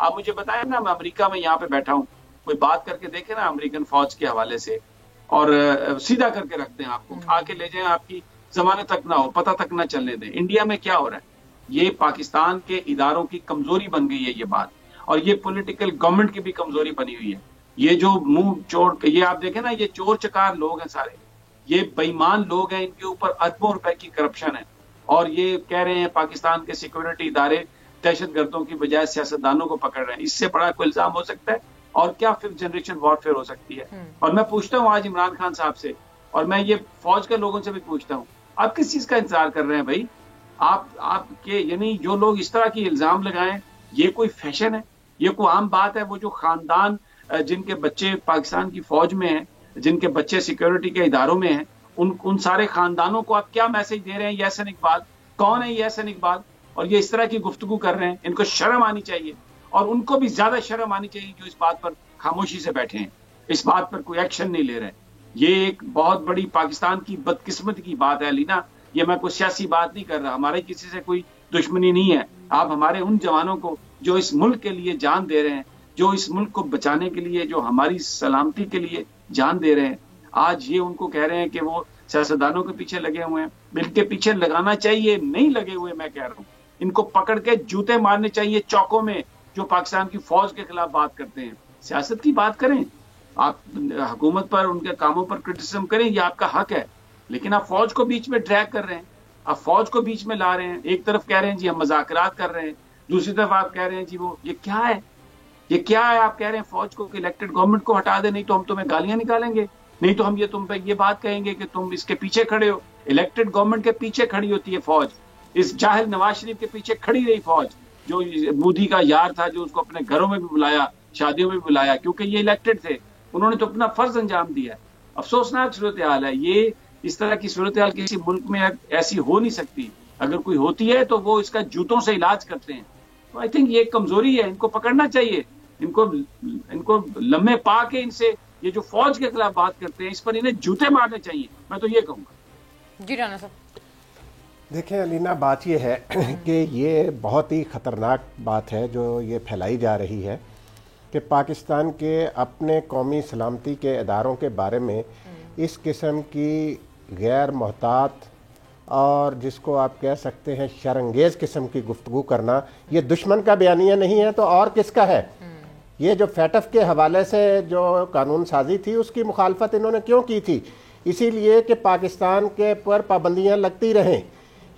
آپ مجھے بتائیں نا، میں امریکہ میں یہاں پہ بیٹھا ہوں، کوئی بات کر کے دیکھے نا امریکن فوج کے حوالے سے، اور سیدھا کر کے رکھتے ہیں آپ کو، اٹھا کے لے جائیں، آپ کی زمانت تک نہ ہو، پتہ تک نہ چلنے دیں۔ انڈیا میں کیا ہو رہا ہے؟ یہ پاکستان کے اداروں کی کمزوری بن گئی ہے یہ بات، اور یہ پولیٹیکل گورنمنٹ کی بھی کمزوری بنی ہوئی ہے۔ یہ جو منہ چور، یہ آپ دیکھیں نا، یہ چور چکار لوگ ہیں سارے، یہ بے ایمان لوگ ہیں، ان کے اوپر اربوں روپے کی کرپشن ہے، اور یہ کہہ رہے ہیں پاکستان کے سیکورٹی ادارے دہشت گردوں کی بجائے سیاستدانوں کو پکڑ رہے ہیں۔ اس سے بڑا کوئی الزام ہو سکتا ہے؟ اور کیا ففتھ جنریشن وارفیئر ہو سکتی ہے؟ اور میں پوچھتا ہوں آج عمران خان صاحب سے، اور میں یہ فوج کے لوگوں سے بھی پوچھتا ہوں، آپ کس چیز کا انتظار کر رہے ہیں بھائی؟ آپ کے یعنی جو لوگ اس طرح کی الزام لگائیں، یہ کوئی فیشن ہے؟ یہ کوئی عام بات ہے؟ وہ جو خاندان جن کے بچے پاکستان کی فوج میں ہیں، جن کے بچے سیکورٹی کے اداروں میں ہیں، ان سارے خاندانوں کو آپ کیا میسج دے رہے ہیں؟ یہ احسن اقبال کون ہے؟ یہ احسن اقبال، اور یہ اس طرح کی گفتگو کر رہے ہیں، ان کو شرم آنی چاہیے، اور ان کو بھی زیادہ شرم آنی چاہیے جو اس بات پر خاموشی سے بیٹھے ہیں، اس بات پر کوئی ایکشن نہیں لے رہے۔ یہ ایک بہت بڑی پاکستان کی بدقسمتی کی بات ہے علینا، یہ میں کوئی سیاسی بات نہیں کر رہا، ہمارے کسی سے کوئی دشمنی نہیں ہے۔ آپ ہمارے ان جوانوں کو جو اس ملک کے لیے جان دے رہے ہیں، جو اس ملک کو بچانے کے لیے، جو ہماری سلامتی کے لیے جان دے رہے ہیں، آج یہ ان کو کہہ رہے ہیں کہ وہ سیاستدانوں کے پیچھے لگے ہوئے ہیں۔ ان کے پیچھے لگانا چاہیے، نہیں لگے ہوئے، میں کہہ رہا ہوں ان کو پکڑ کے جوتے مارنے چاہیے چوکوں میں، جو پاکستان کی فوج کے خلاف بات کرتے ہیں۔ سیاست کی بات کریں، آپ حکومت پر، ان کے کاموں پر کرٹیسزم کریں، یہ آپ کا حق ہے، لیکن آپ فوج کو بیچ میں ڈریگ کر رہے ہیں، آپ فوج کو بیچ میں لا رہے ہیں۔ ایک طرف کہہ رہے ہیں جی ہم مذاکرات کر رہے ہیں، دوسری طرف آپ کہہ رہے ہیں جی وہ یہ کیا ہے؟ یہ کیا ہے؟ آپ کہہ رہے ہیں فوج کو کہ الیکٹڈ گورنمنٹ کو ہٹا دیں، نہیں تو ہم تمہیں گالیاں نکالیں گے، نہیں تو ہم تم پہ یہ بات کہیں گے کہ تم اس کے پیچھے کھڑے ہو۔ الیکٹڈ گورنمنٹ کے پیچھے کھڑی ہوتی ہے فوج، اس جاہل نواز شریف کے پیچھے کھڑی رہی فوج، جو مودی کا یار تھا، جو اس کو اپنے گھروں میں بھی بلایا، شادیوں میں بھی بلایا، کیونکہ یہ الیکٹڈ تھے، انہوں نے تو اپنا فرض انجام دیا ہے۔ افسوسناک صورتحال ہے یہ، اس طرح کی صورتحال کسی ملک میں ایسی ہو نہیں سکتی، اگر کوئی ہوتی ہے تو وہ اس کا جوتوں سے علاج کرتے ہیں۔ تو آئی تھنک یہ ایک کمزوری ہے، ان کو پکڑنا چاہیے، ان کو لمحے پا کے ان سے یہ جو فوج کے خلاف بات کرتے ہیں اس پر انہیں جوتے مارنے چاہیے، میں تو یہ کہوں گا۔ جی رانا صاحب دیکھیں علینا، بات یہ ہے کہ یہ بہت ہی خطرناک بات ہے جو یہ پھیلائی جا رہی ہے کہ پاکستان کے اپنے قومی سلامتی کے اداروں کے بارے میں اس قسم کی غیر محتاط اور جس کو آپ کہہ سکتے ہیں شرانگیز قسم کی گفتگو کرنا، یہ دشمن کا بیانیہ نہیں ہے تو اور کس کا ہے؟ یہ جو فیٹف کے حوالے سے جو قانون سازی تھی اس کی مخالفت انہوں نے کیوں کی تھی؟ اسی لیے کہ پاکستان کے پر پابندیاں لگتی رہیں۔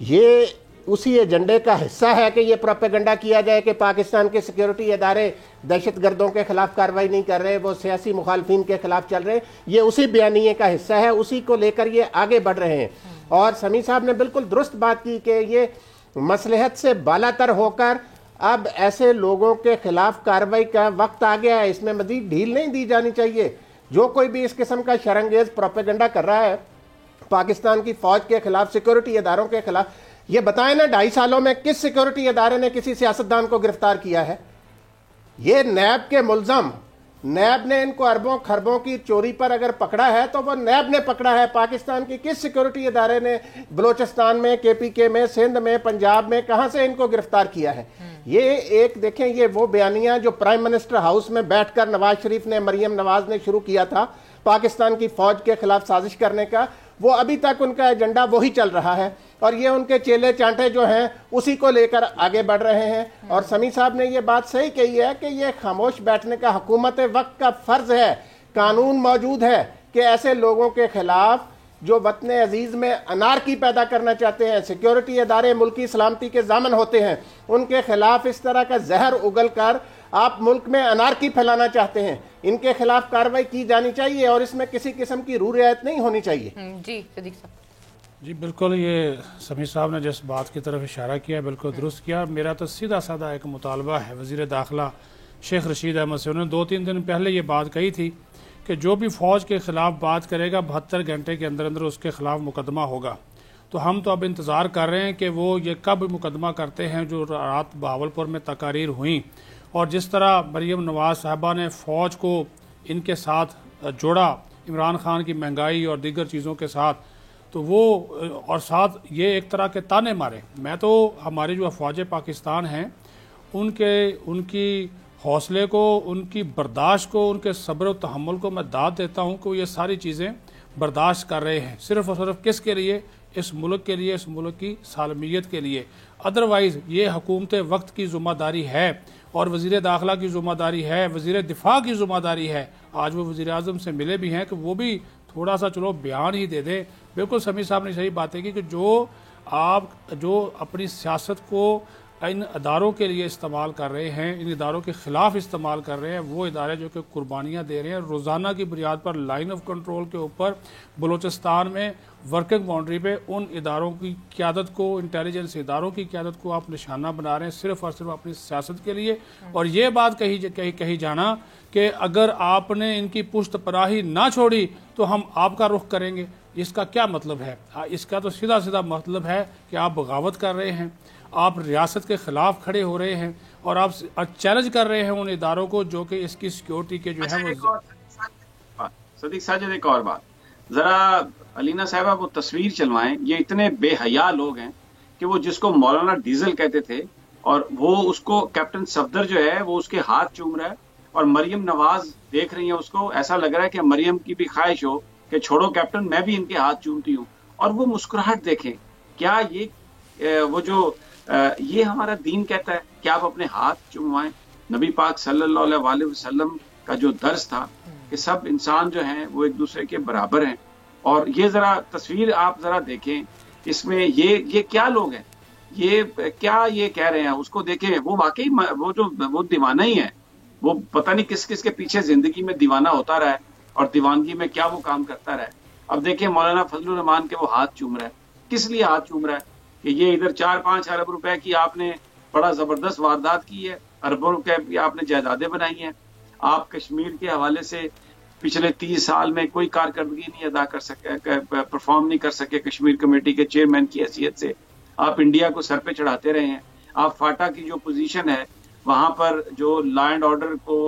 یہ اسی ایجنڈے کا حصہ ہے کہ یہ پروپیگنڈا کیا جائے کہ پاکستان کے سیکیورٹی ادارے دہشت گردوں کے خلاف کارروائی نہیں کر رہے، وہ سیاسی مخالفین کے خلاف چل رہے ہیں۔ یہ اسی بیانیے کا حصہ ہے، اسی کو لے کر یہ آگے بڑھ رہے ہیں۔ اور سمیع صاحب نے بالکل درست بات کی کہ یہ مصلحت سے بالا تر ہو کر اب ایسے لوگوں کے خلاف کارروائی کا وقت آ گیا ہے، اس میں مزید ڈھیل نہیں دی جانی چاہیے۔ جو کوئی بھی اس قسم کا شرانگیز پروپیگنڈا کر رہا ہے پاکستان کی فوج کے خلاف، سیکورٹی اداروں کے خلاف، یہ بتائیں نا 2.5 سالوں میں کس سیکورٹی ادارے نے کسی سیاستدان کو گرفتار کیا ہے؟ یہ نیب کے ملزم، نیب نے ان کو اربوں خربوں کی چوری پر اگر پکڑا ہے تو وہ نیب نے پکڑا ہے۔ پاکستان کی کس سیکورٹی ادارے نے بلوچستان میں، کے پی کے میں، سندھ میں، پنجاب میں کہاں سے ان کو گرفتار کیا ہے؟ یہ ایک دیکھیں، یہ وہ بیانیہ جو پرائم منسٹر ہاؤس میں بیٹھ کر نواز شریف نے، مریم نواز نے شروع کیا تھا پاکستان کی فوج کے خلاف سازش کرنے کا، وہ ابھی تک ان کا ایجنڈا وہی چل رہا ہے، اور یہ ان کے چیلے چانٹے جو ہیں اسی کو لے کر آگے بڑھ رہے ہیں۔ اور سمیع صاحب نے یہ بات صحیح کہی ہے کہ یہ خاموش بیٹھنے کا حکومت وقت کا فرض ہے۔ قانون موجود ہے کہ ایسے لوگوں کے خلاف جو وطن عزیز میں انارکی پیدا کرنا چاہتے ہیں، سیکیورٹی ادارے ملکی سلامتی کے ضامن ہوتے ہیں، ان کے خلاف اس طرح کا زہر اگل کر آپ ملک میں انارکی پھیلانا چاہتے ہیں، ان کے خلاف کارروائی کی جانی چاہیے اور اس میں کسی قسم کی رو رعایت نہیں ہونی چاہیے۔ جی صدیق صاحب جی بالکل، یہ سمیع صاحب نے جس بات کی طرف اشارہ کیا بالکل درست کیا۔ میرا تو سیدھا سادہ ایک مطالبہ ہے وزیر داخلہ شیخ رشید احمد سے، انہوں نے 2-3 دن پہلے یہ بات کہی تھی کہ جو بھی فوج کے خلاف بات کرے گا 72 گھنٹے کے اندر اندر اس کے خلاف مقدمہ ہوگا۔ تو ہم تو اب انتظار کر رہے ہیں کہ وہ یہ کب مقدمہ کرتے ہیں۔ جو رات بہاولپور میں تقاریر ہوئیں اور جس طرح مریم نواز صاحبہ نے فوج کو ان کے ساتھ جوڑا، عمران خان کی مہنگائی اور دیگر چیزوں کے ساتھ، تو وہ اور ساتھ یہ ایک طرح کے تانے مارے۔ میں تو ہمارے جو افواج پاکستان ہیں ان کی حوصلے کو، ان کی برداشت کو، ان کے صبر و تحمل کو میں داد دیتا ہوں کہ وہ یہ ساری چیزیں برداشت کر رہے ہیں، صرف اور صرف کس کے لیے؟ اس ملک کے لیے، اس ملک کی سالمیت کے لیے۔ ادروائز یہ حکومت وقت کی ذمہ داری ہے، اور وزیر داخلہ کی ذمہ داری ہے، وزیر دفاع کی ذمہ داری ہے۔ آج وہ وزیر اعظم سے ملے بھی ہیں کہ وہ بھی تھوڑا سا چلو بیان ہی دے دیں۔ بالکل سمیع صاحب نے صحیح باتیں کی کہ جو اپنی سیاست کو ان اداروں کے لیے استعمال کر رہے ہیں، ان اداروں کے خلاف استعمال کر رہے ہیں، وہ ادارے جو کہ قربانیاں دے رہے ہیں روزانہ کی بنیاد پر لائن آف کنٹرول کے اوپر بلوچستان میں ورکنگ باؤنڈری پہ ان اداروں کی قیادت کو، انٹیلیجنس اداروں کی قیادت کو آپ نشانہ بنا رہے ہیں صرف اور صرف اپنی سیاست کے لیے۔ اور یہ بات کہی جانا کہ اگر آپ نے ان کی پشت پناہی نہ چھوڑی تو ہم آپ کا رخ کریں گے، اس کا کیا مطلب ہے؟ اس کا تو سیدھا مطلب ہے کہ آپ بغاوت کر رہے ہیں، آپ ریاست کے خلاف کھڑے ہو رہے ہیں، اور آپ چیلنج کر رہے ہیں ان اداروں کو جو کہ اس کی سیکیورٹی کے جو ہے وہ۔ صدیق ساجد ایک اور بات، ذرا علینا صاحبہ وہ تصویر چلوائیں، یہ اتنے بے حیا لوگ ہیں کہ وہ جس کو مولانا ڈیزل کہتے تھے اور وہ اس کو کیپٹن صفدر جو ہے وہ اس کے ہاتھ چوم رہا ہے، اور مریم نواز دیکھ رہی ہیں اس کو، ایسا لگ رہا ہے کہ مریم کی بھی خواہش ہو کہ چھوڑو کیپٹن میں بھی ان کے ہاتھ چومتی ہوں، اور وہ مسکراہٹ دیکھیں۔ کیا وہ جو یہ ہمارا دین کہتا ہے کہ آپ اپنے ہاتھ چوموائیں؟ نبی پاک صلی اللہ علیہ وسلم کا جو درس تھا کہ سب انسان جو ہیں وہ ایک دوسرے کے برابر ہیں، اور یہ ذرا تصویر آپ ذرا دیکھیں، اس میں یہ کیا لوگ ہیں، یہ کیا یہ کہہ رہے ہیں، اس کو دیکھیں، وہ واقعی وہ دیوانہ ہی ہے، وہ پتہ نہیں کس کس کے پیچھے زندگی میں دیوانہ ہوتا رہا ہے اور دیوانگی میں کیا وہ کام کرتا رہا ہے۔ اب دیکھیں مولانا فضل الرحمان کے وہ ہاتھ چوم رہا ہے، کس لیے ہاتھ چوم رہا ہے؟ کہ یہ ادھر 4-5 ارب روپے کی آپ نے بڑا زبردست واردات کی ہے، اربوں روپے کی آپ نے جائیدادیں بنائی ہیں، آپ کشمیر کے حوالے سے پچھلے 30 سال میں کوئی کارکردگی نہیں ادا کر سکے، پرفارم نہیں کر سکے کشمیر کمیٹی کے چیئرمین کی حیثیت سے، آپ انڈیا کو سر پہ چڑھاتے رہے ہیں، آپ فاٹا کی جو پوزیشن ہے وہاں پر جو لا اینڈ آرڈر کو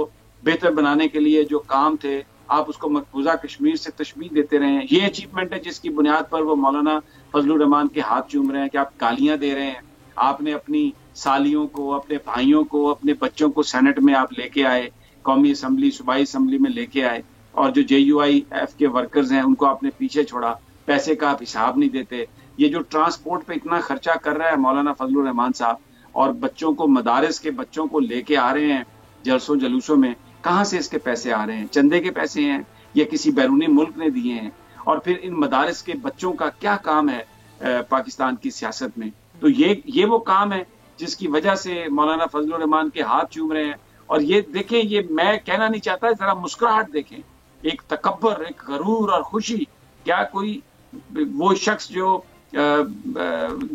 بہتر بنانے کے لیے جو کام تھے آپ اس کو مقبوضہ کشمیر سے تشبیہ دیتے رہے ہیں۔ یہ اچیومنٹ ہے جس کی بنیاد پر وہ مولانا فضل الرحمان کے ہاتھ چوم رہے ہیں کہ آپ گالیاں دے رہے ہیں۔ آپ نے اپنی سالیوں کو، اپنے بھائیوں کو، اپنے بچوں کو سینٹ میں آپ لے کے آئے، قومی اسمبلی، صوبائی اسمبلی میں لے کے آئے، اور جو JUIF کے ورکرز ہیں ان کو آپ نے پیچھے چھوڑا، پیسے کا آپ حساب نہیں دیتے۔ یہ جو ٹرانسپورٹ پہ اتنا خرچہ کر رہا ہے مولانا فضل الرحمان صاحب، اور بچوں کو، مدارس کے بچوں کو لے کے آ رہے ہیں جلسوں جلوسوں میں، کہاں سے اس کے پیسے آ رہے ہیں؟ چندے کے پیسے ہیں یا کسی بیرونی ملک نے دیے ہیں؟ اور پھر ان مدارس کے بچوں کا کیا کام ہے پاکستان کی سیاست میں؟ تو یہ وہ کام ہے جس کی وجہ سے مولانا فضل الرحمان کے ہاتھ چوم رہے ہیں۔ اور یہ دیکھیں، یہ میں کہنا نہیں چاہتا، ذرا مسکراہٹ دیکھیں، ایک تکبر، ایک غرور اور خوشی۔ کیا کوئی وہ شخص جو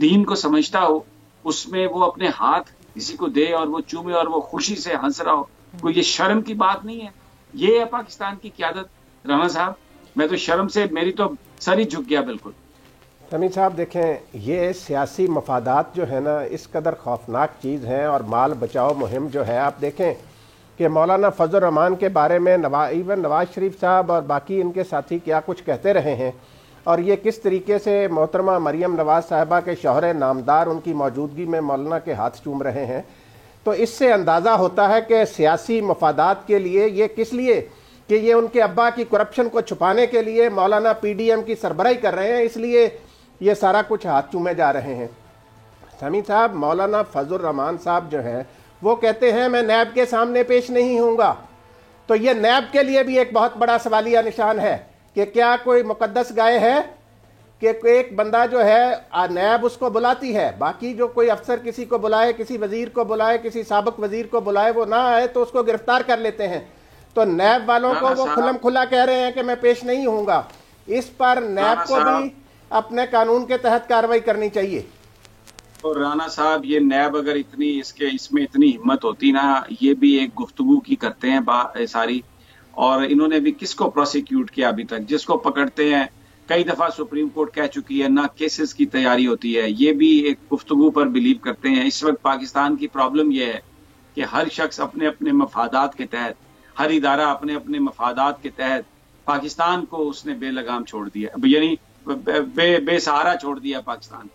دین کو سمجھتا ہو اس میں وہ اپنے ہاتھ کسی کو دے اور وہ چومے اور وہ خوشی سے ہنس رہا ہو؟ کوئی یہ شرم کی بات نہیں ہے؟ یہ ہے پاکستان کی قیادت رانا صاحب؟ میں تو شرم سے میری تو سر ہی جھک گیا بالکل۔ سمیع صاحب دیکھیں، یہ سیاسی مفادات جو ہے نا اس قدر خوفناک چیز ہیں، اور مال بچاؤ مہم جو ہے، آپ دیکھیں کہ مولانا فضل الرحمان کے بارے میں ایون نواز شریف صاحب اور باقی ان کے ساتھی کیا کچھ کہتے رہے ہیں، اور یہ کس طریقے سے محترمہ مریم نواز صاحبہ کے شوہر نامدار ان کی موجودگی میں مولانا کے ہاتھ چوم رہے ہیں، تو اس سے اندازہ ہوتا ہے کہ سیاسی مفادات کے لیے یہ کس لیے، کہ یہ ان کے ابا کی کرپشن کو چھپانے کے لیے مولانا PDM کی سربراہی کر رہے ہیں، اس لیے یہ سارا کچھ ہاتھ چومے جا رہے ہیں۔ سمیع صاحب، مولانا فضل الرحمان صاحب جو ہیں وہ کہتے ہیں میں نیب کے سامنے پیش نہیں ہوں گا، تو یہ نیب کے لیے بھی ایک بہت بڑا سوالیہ نشان ہے کہ کیا کوئی مقدس گائے ہے کہ ایک بندہ جو ہے نیب اس کو بلاتی ہے، باقی جو کوئی افسر کسی کو بلائے، کسی وزیر کو بلائے، کسی سابق وزیر کو بلائے، وہ نہ آئے تو اس کو گرفتار کر لیتے ہیں، تو نیب والوں کو وہ کھلم کھلا کہہ رہے ہیں کہ میں پیش نہیں ہوں گا۔ اس پر نیب کو بھی اپنے قانون کے تحت کارروائی کرنی چاہیے۔ اور رانا صاحب، یہ نیب اگر اتنی اس میں اتنی ہمت ہوتی نا، یہ بھی ایک گفتگو کی کرتے ہیں ساری، اور انہوں نے بھی کس کو پروسیکیوٹ کیا ابھی تک؟ جس کو پکڑتے ہیں کئی دفعہ سپریم کورٹ کہہ چکی ہے نہ کیسز کی تیاری ہوتی ہے، یہ بھی ایک گفتگو پر بلیو کرتے ہیں۔ اس وقت پاکستان کی پرابلم یہ ہے کہ ہر شخص اپنے اپنے مفادات کے تحت، ہر ادارہ اپنے اپنے مفادات کے تحت پاکستان کو اس نے بے لگام چھوڑ دیا، یعنی بے سہارا چھوڑ دیا پاکستان۔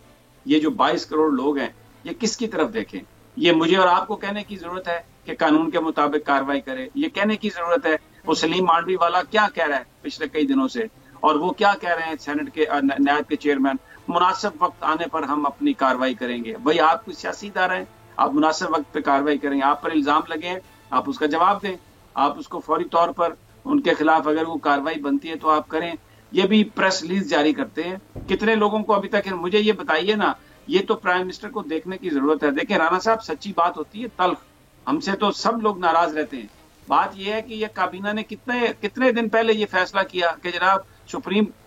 یہ جو 22 کروڑ لوگ ہیں، یہ کس کی طرف دیکھیں؟ یہ مجھے اور آپ کو کہنے کی ضرورت ہے کہ قانون کے مطابق کاروائی کرے؟ یہ کہنے کی ضرورت ہے وہ سلیم مانڈوی والا کیا کہہ رہا ہے پچھلے کئی دنوں سے، اور وہ کیا کہہ رہے ہیں سینٹ کے نیب کے چیئرمین، مناسب وقت آنے پر ہم اپنی کاروائی کریں گے؟ بھائی آپ کوئی سیاسی ادارہ ہیں، آپ مناسب وقت پہ کاروائی کریں گے، آپ پر الزام لگے ہیں آپ اس کا جواب دیں، آپ اس کو فوری طور پر ان کے خلاف اگر وہ کاروائی بنتی ہے تو آپ کریں۔ یہ بھی پریس ریلیز جاری کرتے ہیں، کتنے لوگوں کو ابھی تک، مجھے یہ بتائیے نا، یہ تو پرائم منسٹر کو دیکھنے کی ضرورت ہے۔ دیکھیں رانا صاحب، سچی بات ہوتی ہے تلخ، ہم سے تو سب لوگ ناراض رہتے ہیں، بات یہ ہے کہ یہ کابینہ نے کتنے دن پہلے یہ فیصلہ کیا کہ جناب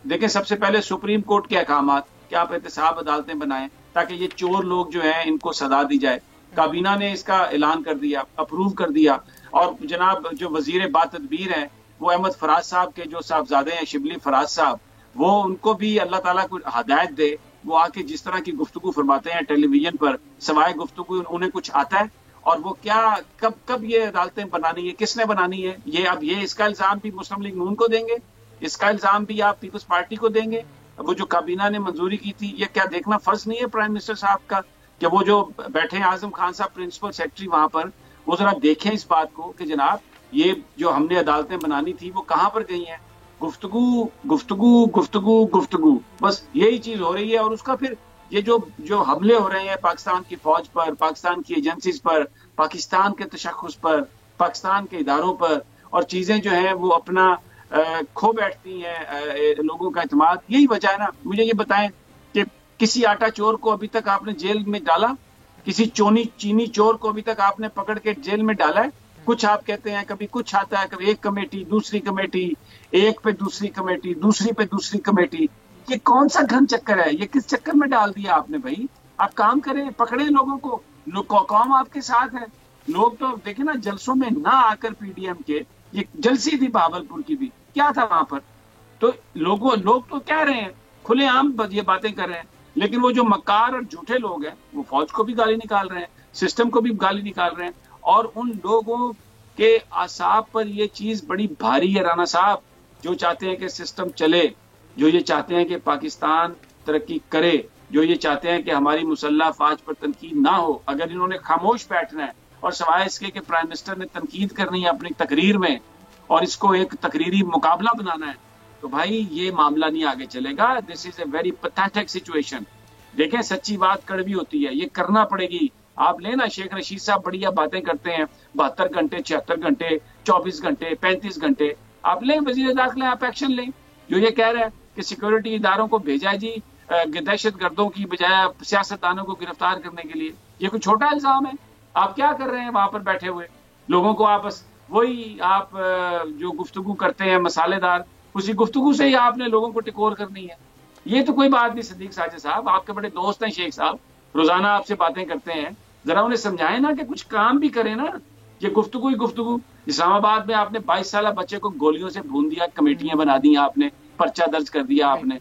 دیکھیں سب سے پہلے سپریم کورٹ کے احکامات کہ آپ احتساب عدالتیں بنائیں تاکہ یہ چور لوگ جو ہیں ان کو سزا دی جائے، کابینہ نے اس کا اعلان کر دیا، اپروو کر دیا، اور جناب جو وزیر باتدبیر ہیں وہ احمد فراز صاحب کے جو صاحبزادے ہیں شبلی فراز صاحب، وہ ان کو بھی اللہ تعالیٰ کو ہدایت دے، وہ آ کے جس طرح کی گفتگو فرماتے ہیں ٹیلی ویژن پر، سوائے گفتگو انہیں کچھ آتا ہے؟ اور وہ کیا کب یہ عدالتیں بنانی ہے، کس نے بنانی ہے؟ یہ اب اس کا الزام بھی مسلم لیگ نون کو دیں گے، اس کا الزام بھی آپ پیپلز پارٹی کو دیں گے؟ وہ جو کابینہ نے منظوری کی تھی، یہ کیا دیکھنا فرض نہیں ہے پرائم منسٹر صاحب کا کہ وہ جو بیٹھے ہیں اعظم خان صاحب پرنسپل سیکرٹری وہاں پر، وہ ذرا دیکھیں اس بات کو کہ جناب یہ جو ہم نے عدالتیں بنانی تھی وہ کہاں پر گئی ہیں؟ گفتگو گفتگو گفتگو گفتگو، بس یہی چیز ہو رہی ہے۔ اور اس کا پھر یہ جو حملے ہو رہے ہیں پاکستان کی فوج پر، پاکستان کی ایجنسیز پر، پاکستان کے تشخص پر، پاکستان کے اداروں پر، اور چیزیں جو ہیں وہ اپنا کھو بیٹھتی ہیں لوگوں کا اعتماد، یہی وجہ ہے نا۔ مجھے یہ بتائیں کہ کسی آٹا چور کو ابھی تک آپ نے جیل میں ڈالا؟ کسی چینی چور کو ابھی تک آپ نے پکڑ کے جیل میں ڈالا ہے؟ کچھ آپ کہتے ہیں، کبھی کچھ آتا ہے، کبھی ایک کمیٹی دوسری کمیٹی، ایک پہ دوسری کمیٹی، دوسری پہ دوسری کمیٹی، یہ کون سا گھن چکر ہے؟ یہ کس چکر میں ڈال دیا آپ نے؟ بھائی آپ کام کریں، پکڑیں لوگوں کو، قوم آپ کے ساتھ ہے۔ لوگ تو دیکھیں نا جلسوں میں نہ آ کر پی ڈی ایم کے، یہ جلسی تھی بہاولپور کی بھی، کیا تھا وہاں پر؟ تو لوگ تو کہہ رہے ہیں کھلے عام یہ باتیں کر رہے ہیں، لیکن وہ جو مکار اور جھوٹے لوگ ہیں وہ فوج کو بھی گالی نکال رہے ہیں، سسٹم کو بھی گالی نکال رہے ہیں، اور ان لوگوں کے اعصاب پر یہ چیز بڑی بھاری ہے رانا صاحب، جو چاہتے ہیں کہ سسٹم چلے، جو یہ چاہتے ہیں کہ پاکستان ترقی کرے، جو یہ چاہتے ہیں کہ ہماری مسلح افواج پر تنقید نہ ہو۔ اگر انہوں نے خاموش بیٹھنا ہے اور سوائے اس کے کہ پرائم منسٹر نے تنقید کرنی ہے اپنی تقریر میں اور اس کو ایک تقریری مقابلہ بنانا ہے، تو بھائی یہ معاملہ نہیں آگے چلے گا۔ دس از اے ویری پیتھیٹک سچویشن۔ دیکھیں سچی بات کڑوی ہوتی ہے، یہ کرنا پڑے گی۔ آپ لیں نا شیخ رشید صاحب بڑھیا باتیں کرتے ہیں، 72 گھنٹے 76 گھنٹے 24 گھنٹے 35 گھنٹے، آپ لیں وزیر داخلہ، آپ ایکشن لیں۔ جو یہ کہہ رہے ہیں کہ سیکورٹی اداروں کو بھیجا جی دہشت گردوں کی بجائے سیاستدانوں کو گرفتار کرنے کے لیے، یہ کوئی چھوٹا الزام ہے؟ آپ کیا کر رہے ہیں وہاں پر بیٹھے ہوئے؟ لوگوں کو آپ وہی آپ جو گفتگو کرتے ہیں مسالے دار، اسی گفتگو سے ہی آپ نے لوگوں کو ٹکور کرنی ہے۔ یہ تو کوئی بات نہیں صدیق ساجد صاحب، آپ کے بڑے دوست ہیں شیخ صاحب، روزانہ آپ سے باتیں کرتے ہیں، ذرا انہیں سمجھائیں نا کہ کچھ کام بھی کریں نا۔ یہ گفتگو ہی گفتگو۔ اسلام آباد میں آپ نے 22 سالہ بچے کو گولیوں سے بھون دیا، کمیٹیاں بنا دی آپ نے، پرچہ درج کر دیا آپ نے،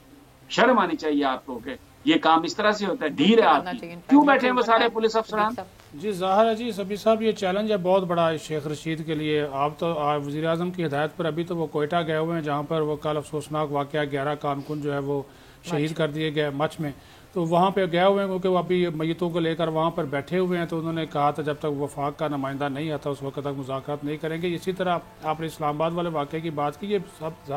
شرم آنی چاہیے آپ کو کہ یہ کام اس طرح سے ہوتا ہے۔ ڈھیر ہے آپ کی، کیوں بیٹھے ہیں وہ سارے پولیس افسران؟ جی ظاہر ہے جی سبی صاحب، یہ چیلنج ہے بہت بڑا شیخ رشید کے لیے۔ آپ تو وزیر اعظم کی ہدایت پر ابھی تو وہ کوئٹہ گئے ہوئے ہیں، جہاں پر وہ کل افسوسناک واقعہ 11 کارکن جو ہے وہ شہید کر دیے گئے مچ میں، تو وہاں پہ گئے ہوئے ہیں کیونکہ وہ ابھی میتوں کو لے کر وہاں پر بیٹھے ہوئے ہیں۔ تو انہوں نے کہا تھا جب تک وفاق کا نمائندہ نہیں آتا اس وقت تک مذاکرات نہیں کریں گے۔ اسی طرح آپ نے اسلام آباد والے واقعے کی بات کی، یہ سب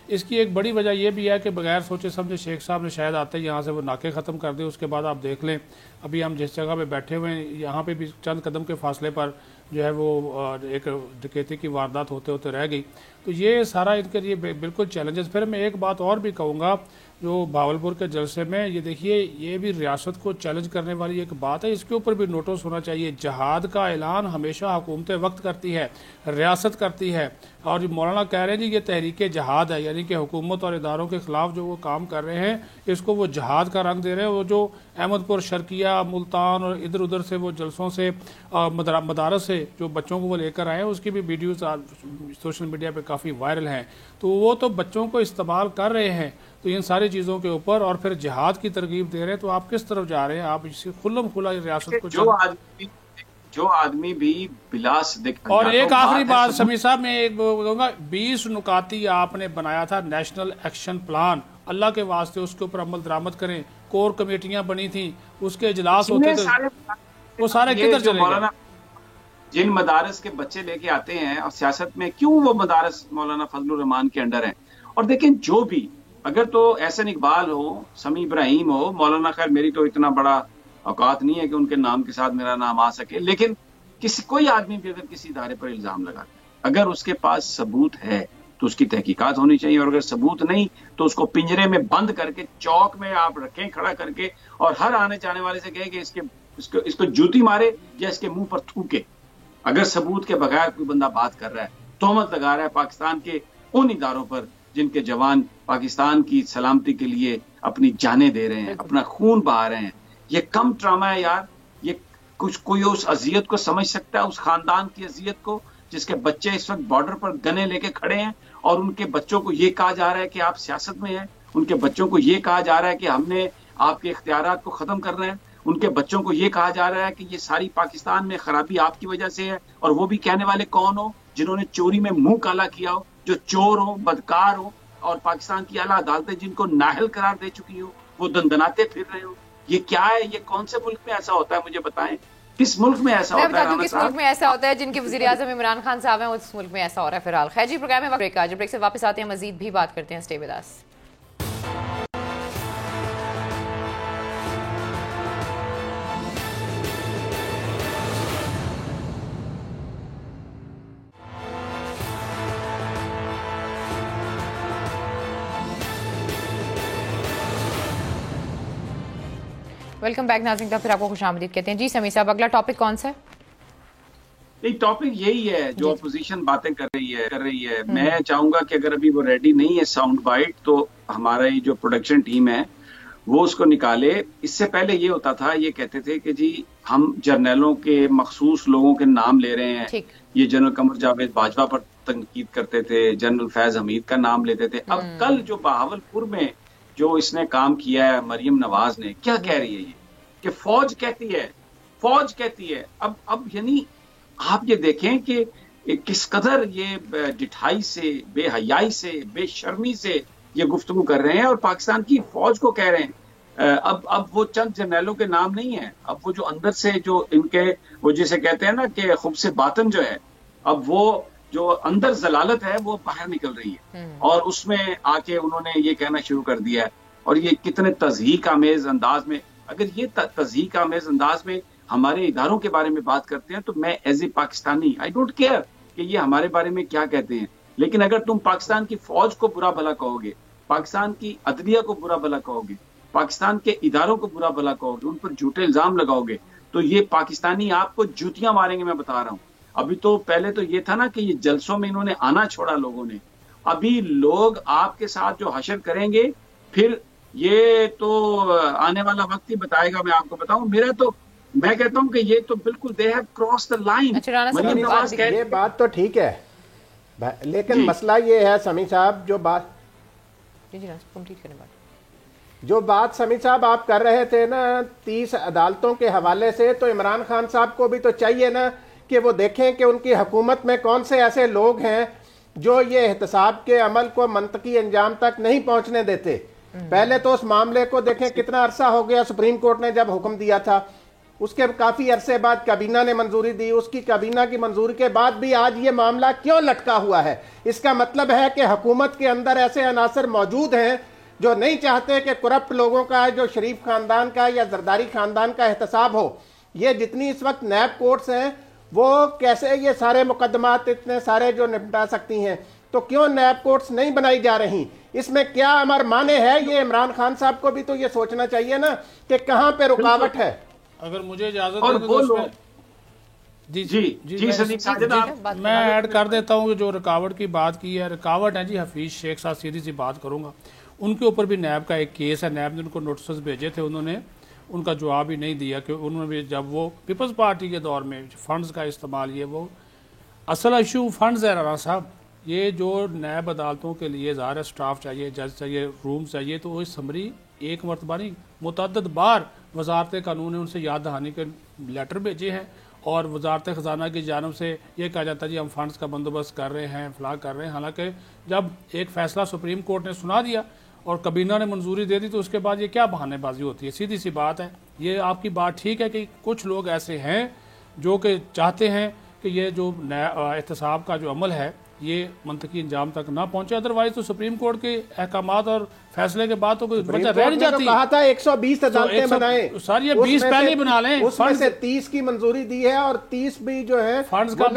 اس کی ایک بڑی وجہ یہ بھی ہے کہ بغیر سوچے سمجھے شیخ صاحب نے شاید آتے یہاں سے وہ ناکے ختم کر دے۔ اس کے بعد آپ دیکھ لیں ابھی ہم جس جگہ پہ بیٹھے ہوئے ہیں یہاں پہ بھی چند قدم کے فاصلے پر جو ہے وہ ایک ڈکیتی کی واردات ہوتے ہوتے رہ گئی۔ تو یہ سارا ان کے لیے بالکل چیلنجز۔ پھر میں ایک بات اور بھی کہوں گا، جو بھاولپور کے جلسے میں یہ دیکھیے یہ بھی ریاست کو چیلنج کرنے والی ایک بات ہے، اس کے اوپر بھی نوٹس ہونا چاہیے۔ جہاد کا اعلان ہمیشہ حکومت وقت کرتی ہے، ریاست کرتی ہے، اور مولانا کہہ رہے ہیں جی یہ تحریک جہاد ہے، یعنی کہ حکومت اور اداروں کے خلاف جو وہ کام کر رہے ہیں اس کو وہ جہاد کا رنگ دے رہے ہیں۔ وہ جو احمد پور، شرقیہ، ملتان اور ادھر ادھر سے وہ جلسوں سے مدارس سے جو بچوں کو وہ لے کر آئے ہیں، اس کی بھی ویڈیوز سوشل میڈیا پہ کافی وائرل ہیں۔ تو وہ تو بچوں کو استعمال کر رہے ہیں، تو ان ساری چیزوں کے اوپر اور پھر جہاد کی ترغیب دے رہے ہیں، تو آپ کس طرف جا رہے ہیں؟ آپ اسی کھلم کھلا ریاست کو جو آدمی بھی بلاس اور ایک آخری بات سمیع صاحب میں ایک بولوں گا، 20 نکاتی آپ نے بنایا تھا نیشنل ایکشن پلان، اللہ کے واسطے اس کے اوپر عمل درآمد کریں۔ کور کمیٹیاں بنی تھیں، اس کے اجلاس ہوتے تھے۔ وہ سارے یہ کدھر جو چلے مولانا گئے؟ جن مدارس کے بچے لے کے آتے ہیں اور سیاست میں، کیوں وہ مدارس مولانا فضل الرحمان کے انڈر ہیں؟ اور دیکھیں جو بھی، اگر تو احسن اقبال ہو، سمیع ابراہیم ہو، مولانا، خیر میری تو اتنا بڑا اوقات نہیں ہے کہ ان کے نام کے ساتھ میرا نام آ سکے، لیکن کوئی آدمی بھی اگر کسی ادارے پر الزام لگاتا ہے، اگر اس کے پاس ثبوت ہے تو اس کی تحقیقات ہونی چاہیے، اور اگر ثبوت نہیں تو اس کو پنجرے میں بند کر کے چوک میں آپ رکھیں کھڑا کر کے، اور ہر آنے جانے والے سے کہیں کہ اس کو جوتی مارے یا اس کے منہ پر تھوکے۔ اگر ثبوت کے بغیر کوئی بندہ بات کر رہا ہے، تہمت لگا رہا ہے پاکستان کے ان اداروں پر جن کے جوان پاکستان کی سلامتی کے لیے اپنی جانیں دے رہے ہیں، اپنا خون بہا رہے ہیں، یہ کم ٹراما ہے یار۔ یہ کوئی اس اذیت کو سمجھ سکتا ہے، اس خاندان کی اذیت کو جس کے بچے اس وقت بارڈر پر گنے لے کے کھڑے ہیں، اور ان کے بچوں کو یہ کہا جا رہا ہے کہ آپ سیاست میں ہیں، ان کے بچوں کو یہ کہا جا رہا ہے کہ ہم نے آپ کے اختیارات کو ختم کرنا ہے، ان کے بچوں کو یہ کہا جا رہا ہے کہ یہ ساری پاکستان میں خرابی آپ کی وجہ سے ہے، اور وہ بھی کہنے والے کون ہو؟ جنہوں نے چوری میں منہ کالا کیا ہو، جو چور ہو، بدکار ہو، اور پاکستان کی اعلیٰ عدالتیں جن کو نااہل قرار دے چکی ہو، وہ دندناتے پھر رہے ہو۔ یہ کیا ہے؟ یہ کون سے ملک میں ایسا ہوتا ہے؟ مجھے بتائیں، کس ملک میں ایسا ہوتا ہے؟ کس ملک میں ایسا ہوتا ہے؟ جن کے وزیر اعظم عمران خان صاحب ہیں، اس ملک میں ایسا ہو رہا ہے فی الحال۔ خیر جی، پروگرام میں بریک آج، بریک سے واپس آتے ہیں، مزید بھی بات کرتے ہیں، stay with us. Welcome back ناظرین، کا پھر آپ کو خوش آمدید کہتے ہیں۔ جی سمیع صاحب، اگلا ٹاپک کون سا ہے؟ نہیں، ٹاپک یہی ہے جو اپوزیشن باتیں کر رہی ہے۔ میں چاہوں گا کہ اگر ابھی وہ ریڈی نہیں ہے ساؤنڈ بائٹ، تو ہمارا یہ جو پروڈکشن ٹیم ہے وہ اس کو نکالے۔ اس سے پہلے یہ ہوتا تھا، یہ کہتے تھے کہ جی ہم جرنیلوں کے، مخصوص لوگوں کے نام لے رہے ہیں۔ یہ جنرل قمر جاوید باجوہ پر تنقید کرتے تھے، جنرل فیض حمید کا نام لیتے تھے۔ اب کل جو بہاول پور میں جو اس نے کام کیا ہے مریم نواز نے، کیا کہہ رہی ہے یہ کہ فوج کہتی ہے۔ اب یعنی آپ یہ دیکھیں کہ کس قدر یہ ڈٹھائی سے، بے حیائی سے، بے شرمی سے یہ گفتگو کر رہے ہیں، اور پاکستان کی فوج کو کہہ رہے ہیں۔ اب وہ چند جرنیلوں کے نام نہیں ہیں، اب وہ جو اندر سے جو ان کے، وہ جسے کہتے ہیں نا کہ خب سے باطن جو ہے، اب وہ جو اندر ضلالت ہے وہ باہر نکل رہی ہے، اور اس میں آ کے انہوں نے یہ کہنا شروع کر دیا ہے۔ اور یہ کتنے تضحیک آمیز انداز میں، اگر یہ تضحیک آمیز انداز میں ہمارے اداروں کے بارے میں بات کرتے ہیں، تو میں as a Pakistani I don't care کہ یہ ہمارے بارے میں کیا کہتے ہیں، لیکن اگر تم پاکستان کی فوج کو برا بھلا کہو گے، پاکستان کی عدلیہ کو برا بھلا کہو گے، پاکستان کے اداروں کو برا بھلا کہو گے، ان پر جھوٹے الزام لگاؤ گے، تو یہ پاکستانی آپ کو جوتیاں ماریں گے۔ میں بتا رہا ہوں، ابھی تو پہلے تو یہ تھا نا کہ یہ جلسوں میں انہوں نے آنا چھوڑا لوگوں نے، ابھی لوگ آپ کے ساتھ جو حشر کریں گے، پھر یہ تو آنے والا وقت ہی بتائے گا۔ میں آپ کو بتاؤں، میں کہتا ہوں کہ یہ تو بالکل they have cross the line. یہ بات تو ٹھیک ہے، لیکن مسئلہ یہ ہے سمیع صاحب، جو بات سمیع صاحب آپ کر رہے تھے نا 30 عدالتوں کے حوالے سے، تو عمران خان صاحب کو بھی تو چاہیے نا کہ وہ دیکھیں کہ ان کی حکومت میں کون سے ایسے لوگ ہیں جو یہ احتساب کے عمل کو منطقی انجام تک نہیں پہنچنے دیتے۔ پہلے تو اس معاملے کو دیکھیں، کتنا عرصہ ہو گیا سپریم کورٹ نے جب حکم دیا تھا، اس کے کافی عرصے بعد کابینہ نے منظوری دی، اس کی کابینہ کی منظوری کے بعد بھی آج یہ معاملہ کیوں لٹکا ہوا ہے؟ اس کا مطلب ہے کہ حکومت کے اندر ایسے عناصر موجود ہیں جو نہیں چاہتے کہ کرپٹ لوگوں کا، جو شریف خاندان کا یا زرداری خاندان کا احتساب ہو۔ یہ جتنی اس وقت نیب کورٹس ہیں، وہ کیسے یہ سارے مقدمات اتنے سارے جو نپٹا سکتی ہیں؟ تو کیوں نیب کورٹس نہیں بنائی جا رہی؟ اس میں کیا امر مانے ہے؟ یہ عمران خان صاحب کو بھی تو یہ سوچنا چاہیے نا کہ کہاں پہ رکاوٹ ہے۔ اگر مجھے اجازت ہے تو میں ایڈ کر دیتا ہوں کہ جو رکاوٹ کی بات کی ہے، رکاوٹ ہے جی حفیظ شیخ صاحب، سیدھی سی بات کروں گا، ان کے اوپر بھی نیب کا ایک کیس ہے۔ نیب نے ان کو نوٹسز بھیجے تھے، انہوں نے ان کا جواب ہی نہیں دیا، کہ انہوں نے جب وہ پیپلز پارٹی کے دور میں فنڈز کا استعمال، یہ وہ اصل ایشو فنڈز ہے رانا صاحب۔ یہ جو نیب عدالتوں کے لیے ظاہر سٹاف چاہیے، جج چاہیے، روم چاہیے، تو وہ سمری ایک مرتبہ نہیں متعدد بار وزارت قانون نے ان سے یاد دہانی کے لیٹر بھیجے ہیں، اور وزارت خزانہ کی جانب سے یہ کہا جاتا ہے جی ہم فنڈز کا بندوبست کر رہے ہیں، فلاں کر رہے ہیں، حالانکہ جب ایک فیصلہ سپریم کورٹ نے سنا دیا اور کابینہ نے منظوری دے دی، تو اس کے بعد یہ کیا بہانے بازی ہوتی ہے؟ سیدھی سی بات ہے۔ یہ آپ کی بات ٹھیک ہے کہ کچھ لوگ ایسے ہیں جو کہ چاہتے ہیں کہ یہ جو احتساب کا جو عمل ہے یہ منطقی انجام تک نہ پہنچے، ادروائز تو سپریم کورٹ کے احکامات اور فیصلے کے بعد تو کوئی وجہ رہ نہیں جاتی۔ کہا تھا 120 عدالتیں بنائیں، ساری 20 پہلے ہی بنا لیں، اس میں سے 30 کی منظوری دی ہے اور 30 بھی جو ہے فنڈز کا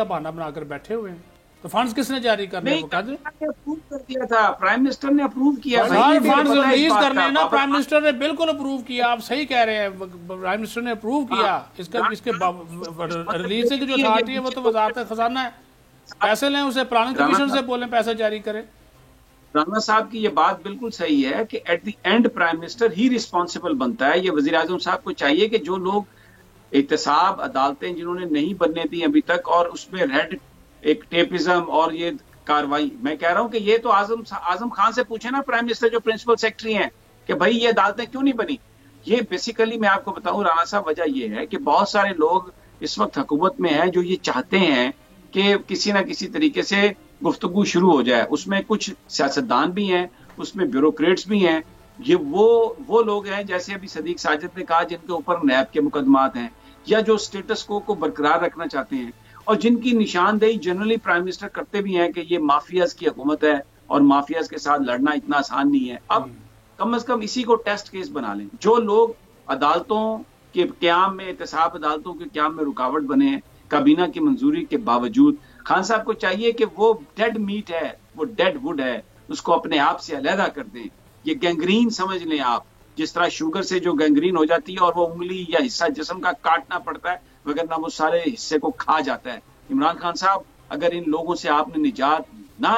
بہانہ بنا کر بیٹھے ہوئے ہیں۔ تو فنڈز کس نے جاری کرنے کو کہا دیں؟ اپروو کر دیا تھا، پرائم منسٹر نے اپروو کیا، فنڈز ریلیز کرنے نا، پرائم منسٹر نے بالکل اپروو کیا، آپ صحیح کہہ رہے ہیں، پرائم منسٹر نے اپروو کیا، اس کے ریلیزنگ جو اتھارٹی ہے وہ تو وزارت خزانہ ہے، پیسے لیں اسے، پلاننگ کمیشن سے بولیں پیسے جاری کریں۔ رانا صاحب کی یہ بات بالکل صحیح ہے کہ at the end prime minister ہی ریسپانسبل بنتا ہے۔ یہ وزیر اعظم صاحب کو چاہیے کہ جو لوگ احتساب عدالتیں جنہوں نے نہیں بننے دی ابھی تک، اور اس میں ریڈ ایک ٹیپزم اور یہ کاروائی، میں کہہ رہا ہوں کہ یہ تو اعظم خان سے پوچھیں نا، پرائم منسٹر جو پرنسپل سیکرٹری ہیں، کہ بھائی یہ عدالتیں کیوں نہیں بنی۔ یہ بیسیکلی میں آپ کو بتاؤں رانا صاحب، وجہ یہ ہے کہ بہت سارے لوگ اس وقت حکومت میں ہیں جو یہ چاہتے ہیں کہ کسی نہ کسی طریقے سے گفتگو شروع ہو جائے۔ اس میں کچھ سیاستدان بھی ہیں، اس میں بیوروکریٹس بھی ہیں، یہ وہ لوگ ہیں جیسے ابھی صدیق ساجد نے کہا جن کے اوپر نیب کے مقدمات ہیں، یا جو سٹیٹس کو برقرار رکھنا چاہتے ہیں، اور جن کی نشاندہی جنرلی پرائم منسٹر کرتے بھی ہیں کہ یہ مافیاز کی حکومت ہے اور مافیاز کے ساتھ لڑنا اتنا آسان نہیں ہے۔ اب کم از کم اسی کو ٹیسٹ کیس بنا لیں۔ جو لوگ عدالتوں کے قیام میں، احتساب عدالتوں کے قیام میں رکاوٹ بنے ہیں کابینہ کی منظوری کے باوجود، خان صاحب کو چاہیے کہ وہ ڈیڈ میٹ ہے، وہ ڈیڈ ووڈ ہے، اس کو اپنے آپ سے علیحدہ کر دیں۔ یہ گینگرین سمجھ لیں آپ، جس طرح شوگر سے جو گینگرین ہو جاتی ہے اور وہ انگلی یا حصہ جسم کا کاٹنا پڑتا ہے، وگرنہ وہ سارے حصے کو کھا جاتا ہے۔ عمران خان صاحب، اگر ان لوگوں سے آپ نے نجات نہ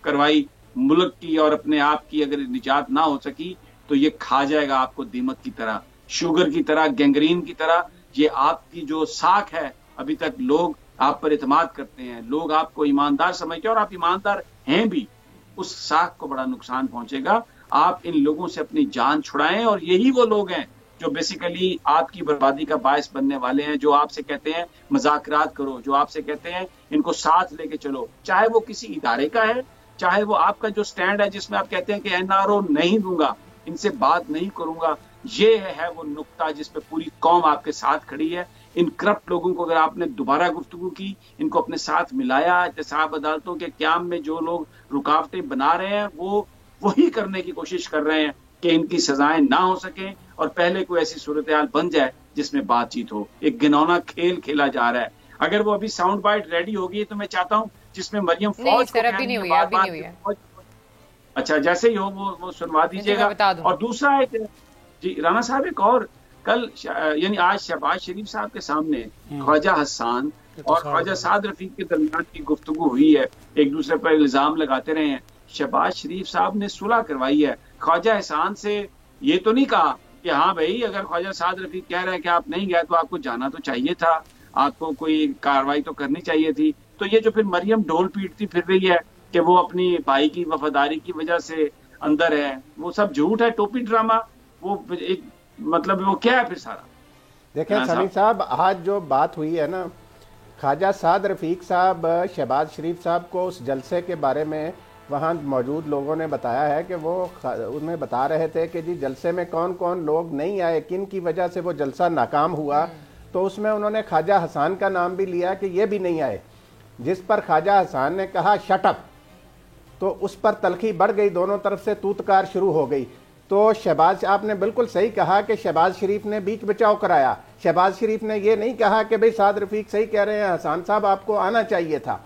کروائی، ملک کی اور اپنے آپ کی اگر نجات نہ ہو سکی، تو یہ کھا جائے گا آپ کو دیمک کی طرح، شوگر کی طرح، گینگرین کی طرح۔ یہ آپ کی جو ساکھ ہے، ابھی تک لوگ آپ پر اعتماد کرتے ہیں، لوگ آپ کو ایماندار سمجھتے ہیں، اور آپ ایماندار ہیں بھی، اس ساکھ کو بڑا نقصان پہنچے گا۔ آپ ان لوگوں سے اپنی جان چھڑائیں، اور یہی وہ لوگ ہیں جو بیسیکلی آپ کی بربادی کا باعث بننے والے ہیں، جو آپ سے کہتے ہیں مذاکرات کرو، جو آپ سے کہتے ہیں ان کو ساتھ لے کے چلو، چاہے وہ کسی ادارے کا ہے، چاہے وہ آپ کا جو سٹینڈ ہے جس میں آپ کہتے ہیں کہ NRO نہیں دوں گا، ان سے بات نہیں کروں گا۔ یہ ہے وہ نقطہ جس پہ پوری قوم آپ کے ساتھ کھڑی ہے۔ ان کرپٹ لوگوں کو اگر آپ نے دوبارہ گفتگو کی، ان کو اپنے ساتھ ملایا، احتساب عدالتوں کے قیام میں جو لوگ رکاوٹیں بنا رہے ہیں، وہ وہی کرنے کی کوشش کر رہے ہیں کہ ان کی سزائیں نہ ہو سکیں، اور پہلے کوئی ایسی صورتحال بن جائے جس میں بات چیت ہو۔ ایک گنونا کھیل کھیلا جا رہا ہے۔ اگر وہ ابھی ساؤنڈ بائٹ ریڈی ہوگی تو میں چاہتا ہوں جس میں مریم فوج کو اچھا جیسے ہی ہو وہ سنوا دیجیے گا۔ اور دوسرا ایک جی رانا صاحب، ایک اور کل یعنی آج شہباز شریف صاحب کے سامنے خواجہ حسان اور خواجہ سعد رفیق کے درمیان کی گفتگو ہوئی ہے، ایک دوسرے پر الزام لگاتے رہے ہیں۔ شہباز شریف صاحب نے صلح کروائی ہے، خواجہ حسان سے یہ تو نہیں کہا کہ ہاں بھائی اگر خواجہ سعد رفیق کہہ رہے ہیں کہ آپ نہیں گئے تو آپ کو جانا تو چاہیے تھا، آپ کو کوئی کاروائی تو کرنی چاہیے تھی۔ تو یہ جو پھر مریم ڈھول پیٹتی پھر رہی ہے کہ وہ اپنی بھائی کی وفاداری کی وجہ سے اندر ہے، وہ سب جھوٹ ہے، ٹوپی ڈرامہ، وہ ایک مطلب وہ کیا ہے پھر سارا۔ دیکھیں سمیع صاحب، آج جو بات ہوئی ہے نا، خواجہ سعد رفیق صاحب شہباز شریف صاحب کو اس جلسے کے بارے میں وہاں موجود لوگوں نے بتایا ہے کہ وہ انہیں بتا رہے تھے کہ جی جلسے میں کون کون لوگ نہیں آئے، کن کی وجہ سے وہ جلسہ ناکام ہوا، تو اس میں انہوں نے خواجہ حسان کا نام بھی لیا کہ یہ بھی نہیں آئے، جس پر خواجہ حسان نے کہا شٹ اپ، تو اس پر تلخی بڑھ گئی، دونوں طرف سے توتکار شروع ہو گئی۔ تو شہباز، آپ نے بالکل صحیح کہا کہ شہباز شریف نے بیچ بچاؤ کرایا، شہباز شریف نے یہ نہیں کہا کہ بھئی سعد رفیق صحیح کہہ رہے ہیں، حسان صاحب آپ کو آنا چاہیے تھا۔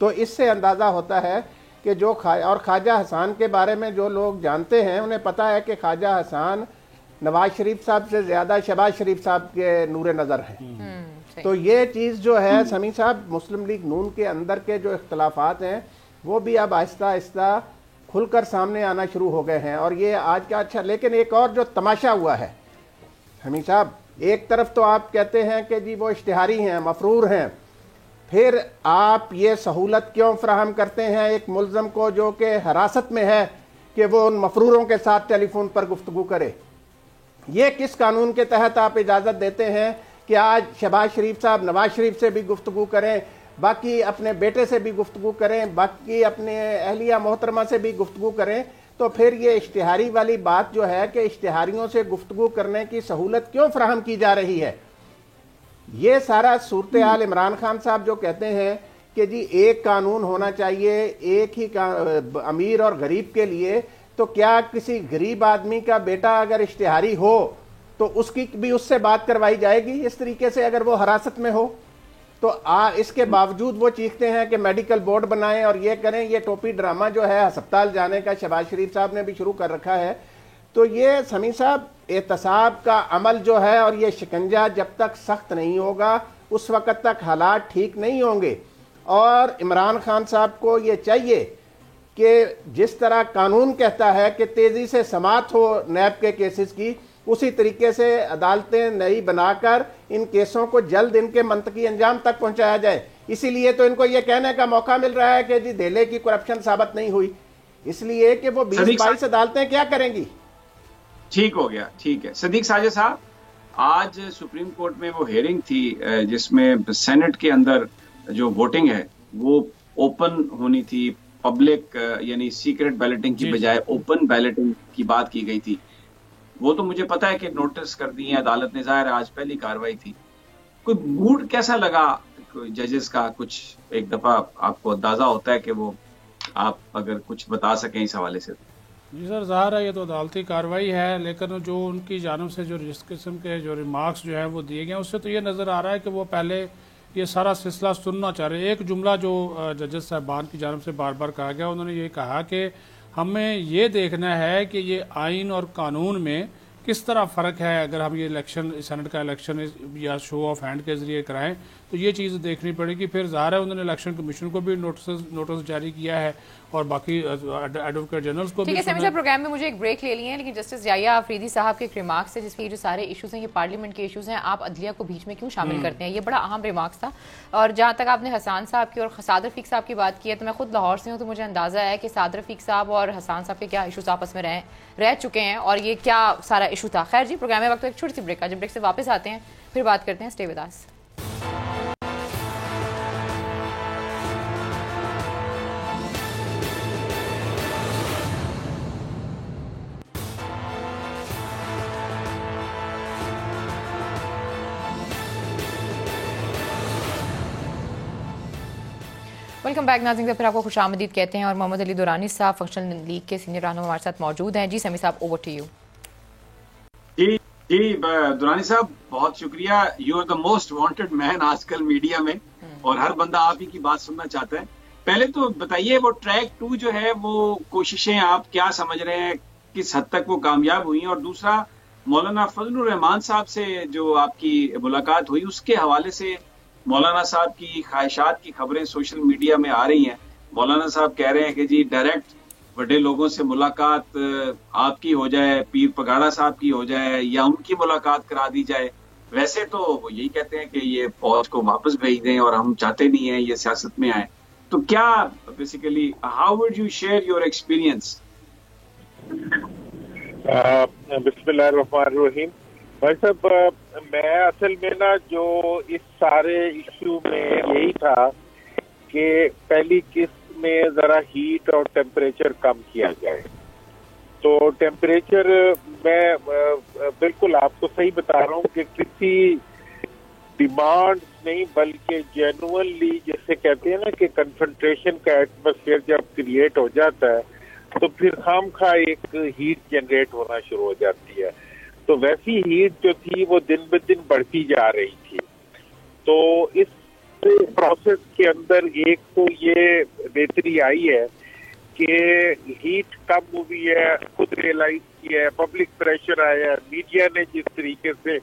تو اس سے اندازہ ہوتا ہے کہ جو اور خواجہ حسان کے بارے میں جو لوگ جانتے ہیں انہیں پتہ ہے کہ خواجہ حسان نواز شریف صاحب سے زیادہ شہباز شریف صاحب کے نور نظر ہیں۔ تو یہ چیز جو ہے سمیع صاحب، مسلم لیگ نون کے اندر کے جو اختلافات ہیں وہ بھی اب آہستہ آہستہ کھل کر سامنے آنا شروع ہو گئے ہیں، اور یہ آج کا اچھا۔ لیکن ایک اور جو تماشا ہوا ہے سمیع صاحب، ایک طرف تو آپ کہتے ہیں کہ جی وہ اشتہاری ہیں، مفرور ہیں، پھر آپ یہ سہولت کیوں فراہم کرتے ہیں ایک ملزم کو جو کہ حراست میں ہے کہ وہ ان مفروروں کے ساتھ ٹیلی فون پر گفتگو کرے؟ یہ کس قانون کے تحت آپ اجازت دیتے ہیں کہ آج شہباز شریف صاحب نواز شریف سے بھی گفتگو کریں، باقی اپنے بیٹے سے بھی گفتگو کریں، باقی اپنے اہلیہ محترمہ سے بھی گفتگو کریں؟ تو پھر یہ اشتہاری والی بات جو ہے کہ اشتہاریوں سے گفتگو کرنے کی سہولت کیوں فراہم کی جا رہی ہے؟ یہ سارا صورتحال عمران خان صاحب جو کہتے ہیں کہ جی ایک قانون ہونا چاہیے ایک ہی امیر اور غریب کے لیے، تو کیا کسی غریب آدمی کا بیٹا اگر اشتہاری ہو تو اس کی بھی اس سے بات کروائی جائے گی اس طریقے سے اگر وہ حراست میں ہو؟ تو اس کے باوجود وہ چیختے ہیں کہ میڈیکل بورڈ بنائیں اور یہ کریں. یہ ٹوپی ڈرامہ جو ہے ہسپتال جانے کا شہباز شریف صاحب نے بھی شروع کر رکھا ہے. تو یہ سمیع صاحب احتساب کا عمل جو ہے اور یہ شکنجہ جب تک سخت نہیں ہوگا اس وقت تک حالات ٹھیک نہیں ہوں گے. اور عمران خان صاحب کو یہ چاہیے کہ جس طرح قانون کہتا ہے کہ تیزی سے سماعت ہو نیب کے کیسز کی، اسی طریقے سے عدالتیں نئی بنا کر ان کیسوں کو جلد ان کے منطقی انجام تک پہنچایا جائے. اسی لیے تو ان کو یہ کہنے کا موقع مل رہا ہے کہ جی دھیلے کی کرپشن ثابت نہیں ہوئی، اس لیے کہ وہ 20-22 عدالتیں کیا کریں گی. ٹھیک ہو گیا، ٹھیک ہے. صدیق ساجد صاحب، آج سپریم کورٹ میں وہ ہیئرنگ تھی جس میں سینٹ کے اندر جو ووٹنگ ہے وہ اوپن ہونی تھی، پبلک یعنی سیکرٹ بیلٹنگ کی بجائے اوپن بیلٹنگ کی بات کی گئی تھی. وہ تو مجھے پتا ہے کہ نوٹس کر دی ہیں عدالت نے، ظاہر آج پہلی کاروائی تھی. کوئی موڈ کیسا لگا ججز کا؟ کچھ ایک دفعہ آپ کو اندازہ ہوتا ہے کہ وہ آپ اگر کچھ بتا سکیں اس حوالے سے؟ جی سر، ظاہر ہے یہ تو عدالتی کاروائی ہے، لیکن جو ان کی جانب سے جو جس قسم کے جو ریمارکس جو ہیں وہ دیے گئے ہیں اس سے تو یہ نظر آ رہا ہے کہ وہ پہلے یہ سارا سلسلہ سننا چاہ رہے ہیں. ایک جملہ جو ججز صاحبان کی جانب سے بار بار کہا گیا، انہوں نے یہ کہا کہ ہمیں یہ دیکھنا ہے کہ یہ آئین اور قانون میں کس طرح فرق ہے. اگر ہم یہ الیکشن سینٹ کا الیکشن یا شو آف ہینڈ کے ذریعے کرائیں تو یہ چیز دیکھنی پڑے گی. پھر ظاہر ہے انہوں نے الیکشن کمیشن کو بھی نوٹس جاری کیا ہے اور باقی ایڈوکیٹ جنرلز کو بھی. ٹھیک ہے سمیع صاحب، پروگرام میں مجھے ایک بریک لے لیے ہیں، لیکن جسٹس یحییٰ آفریدی صاحب کے ایک ریمارکس ہے جس میں یہ جو سارے ایشوز ہیں یہ پارلیمنٹ کے ایشوز ہیں، آپ عدلیہ کو بیچ میں کیوں شامل کرتے ہیں؟ یہ بڑا اہم ریمارکس تھا. اور جہاں تک آپ نے حسان صاحب کی اور صاد رفیق صاحب کی بات کی ہے، تو میں خود لاہور سے ہوں تو مجھے اندازہ ہے کہ صاد رفیق صاحب اور حسان صاحب کے کیا ایشوز آپس میں رہ چکے ہیں اور یہ کیا سارا ایشو تھا. خیر جی، پروگرام میں وقت ایک چھوٹی سی بریک کا، جب بریک سے واپس آتے ہیں پھر بات کرتے ہیں. Stay with us. Welcome back ناظرین، پھر آپ کو خوش آمدید کہتے ہیں اور محمد علی دورانی صاحب فنکشنل لیگ کے سینئر رہنما ہمارے ساتھ موجود ہیں. جی سمیع صاحب، اوور ٹو یو. جی دورانی صاحب بہت شکریہ. You are the most wanted man آج کل میڈیا میں، اور ہر بندہ آپ ہی کی بات سننا چاہتا ہے. پہلے تو بتائیے وہ ٹریک 2 جو ہے وہ کوششیں آپ کیا سمجھ رہے ہیں، کس حد تک وہ کامیاب ہوئی ہیں؟ اور دوسرا مولانا فضل الرحمان صاحب سے جو آپ کی ملاقات ہوئی اس کے حوالے سے مولانا صاحب کی خواہشات کی خبریں سوشل میڈیا میں آ رہی ہیں. مولانا صاحب کہہ رہے ہیں کہ جی ڈائریکٹ بڑے لوگوں سے ملاقات آپ کی ہو جائے، پیر پگاڑا صاحب کی ہو جائے یا ان کی ملاقات کرا دی جائے. ویسے تو وہ یہی کہتے ہیں کہ یہ فوج کو واپس بھیج دیں اور ہم چاہتے نہیں ہیں یہ سیاست میں آئے. تو کیا basically how would you share your experience? بسم اللہ الرحمن الرحیم. بھائی صاحب، میں اصل میں نا جو اس سارے ایشو میں یہی تھا کہ پہلی قسط میں ذرا ہیٹ اور ٹیمپریچر کم کیا جائے. تو ٹیمپریچر میں بالکل آپ کو صحیح بتا رہا ہوں کہ کسی ڈیمانڈ نہیں بلکہ جینوئنلی جسے کہتے ہیں نا کہ کنسنٹریشن کا ایٹماسفیئر جب کریٹ ہو جاتا ہے تو پھر خام خواہ ایک ہیٹ جنریٹ ہونا شروع ہو جاتی ہے. تو ویسی ہیٹ جو تھی وہ دن بہ دن بڑھتی جا رہی تھی. تو اس پروسیس کے اندر ایک تو یہ بہتری آئی ہے کہ ہیٹ کم ہوئی ہے، خود ریئلائز کیا ہے، پبلک پریشر آیا ہے، میڈیا نے جس طریقے سے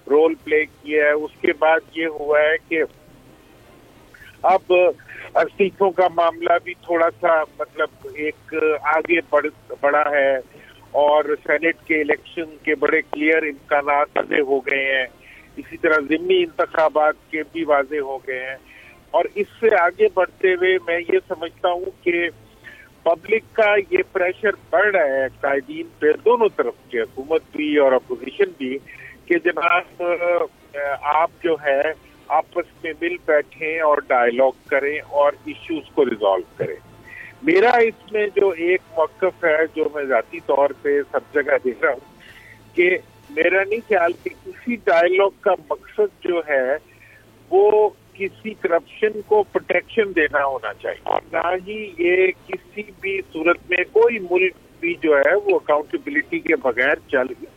رول پلے کیا ہے. اس کے بعد یہ ہوا ہے کہ اب استعفوں کا معاملہ بھی تھوڑا سا مطلب ایک آگے بڑھا ہے اور سینٹ کے الیکشن کے بڑے کلیئر امکانات واضح ہو گئے ہیں. اسی طرح ضمنی انتخابات کے بھی واضح ہو گئے ہیں. اور اس سے آگے بڑھتے ہوئے میں یہ سمجھتا ہوں کہ پبلک کا یہ پریشر بڑھ رہا ہے قائدین پہ، دونوں طرف کے، حکومت بھی اور اپوزیشن بھی، کہ جناب آپ جو ہے آپس میں مل بیٹھیں اور ڈائیلاگ کریں اور ایشوز کو ریزالو کریں. میرا اس میں جو ایک موقف ہے جو میں ذاتی طور پہ سب جگہ دیکھ رہا ہوں کہ میرا نہیں خیال کہ کسی ڈائیلاگ کا مقصد جو ہے وہ کسی کرپشن کو پروٹیکشن دینا ہونا چاہیے، اور نہ ہی یہ کسی بھی صورت میں کوئی ملک بھی جو ہے وہ اکاؤنٹیبلٹی کے بغیر چل گیا.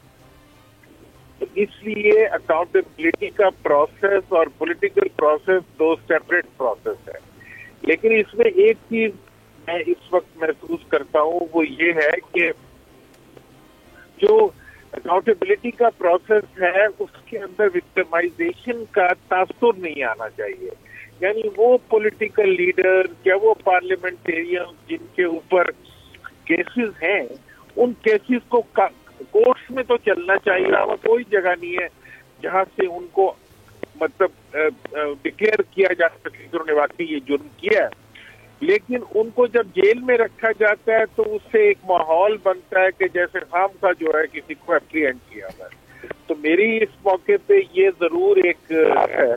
تو اس لیے اکاؤنٹیبلٹی کا پروسیس اور پولیٹیکل پروسیس دو سیپریٹ پروسیس ہے. لیکن اس میں ایک چیز میں اس وقت محسوس کرتا ہوں وہ یہ ہے کہ جو اکاؤنٹیبلٹی کا پروسیس ہے اس کے اندر وکٹمائزیشن کا تاثر نہیں آنا چاہیے. یعنی وہ پولیٹیکل لیڈر یا وہ پارلیمنٹیرین جن کے اوپر کیسز ہیں ان کیسز کو کورٹس میں تو چلنا چاہیے. اور کوئی جگہ نہیں ہے جہاں سے ان کو مطلب ڈکلیئر کیا جا سکے کہ انہوں نے واقعی یہ جرم کیا ہے. لیکن ان کو جب جیل میں رکھا جاتا ہے تو اس سے ایک ماحول بنتا ہے کہ جیسے خام کا جو ہے کسی کو اپریہینڈ کیا ہے. تو میری اس موقع پہ یہ ضرور ایک ہے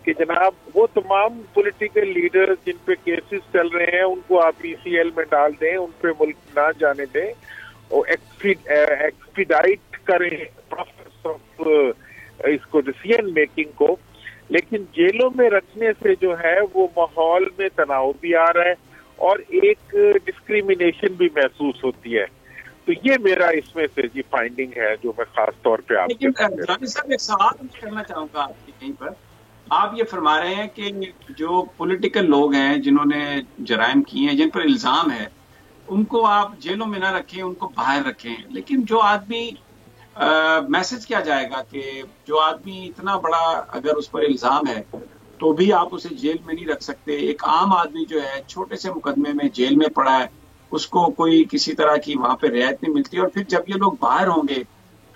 کہ جناب وہ تمام پولیٹیکل لیڈر جن پہ کیسز چل رہے ہیں ان کو آپ ECL میں ڈال دیں، ان پہ ملک نہ جانے دیں، اور ایکسپیڈائٹ کریں پروسیس آف اس کو ڈیسیژن میکنگ کو. لیکن جیلوں میں رکھنے سے جو ہے وہ ماحول میں تناؤ بھی آ رہا ہے اور ایک ڈسکریمنیشن بھی محسوس ہوتی ہے. تو یہ میرا اس میں سے جی فائنڈنگ ہے جو میں خاص طور پہ آپ صاحب ایک سوال کرنا چاہوں گا آپ کی کہیں پر. آپ یہ فرما رہے ہیں کہ جو پولیٹیکل لوگ ہیں جنہوں نے جرائم کیے ہیں، جن پر الزام ہے، ان کو آپ جیلوں میں نہ رکھیں، ان کو باہر رکھیں. لیکن جو آدمی میسج کیا جائے گا کہ جو آدمی اتنا بڑا اگر اس پر الزام ہے تو بھی آپ اسے جیل میں نہیں رکھ سکتے. ایک عام آدمی جو ہے چھوٹے سے مقدمے میں جیل میں پڑا ہے، اس کو کوئی کسی طرح کی وہاں پہ رعایت نہیں ملتی، اور پھر جب یہ لوگ باہر ہوں گے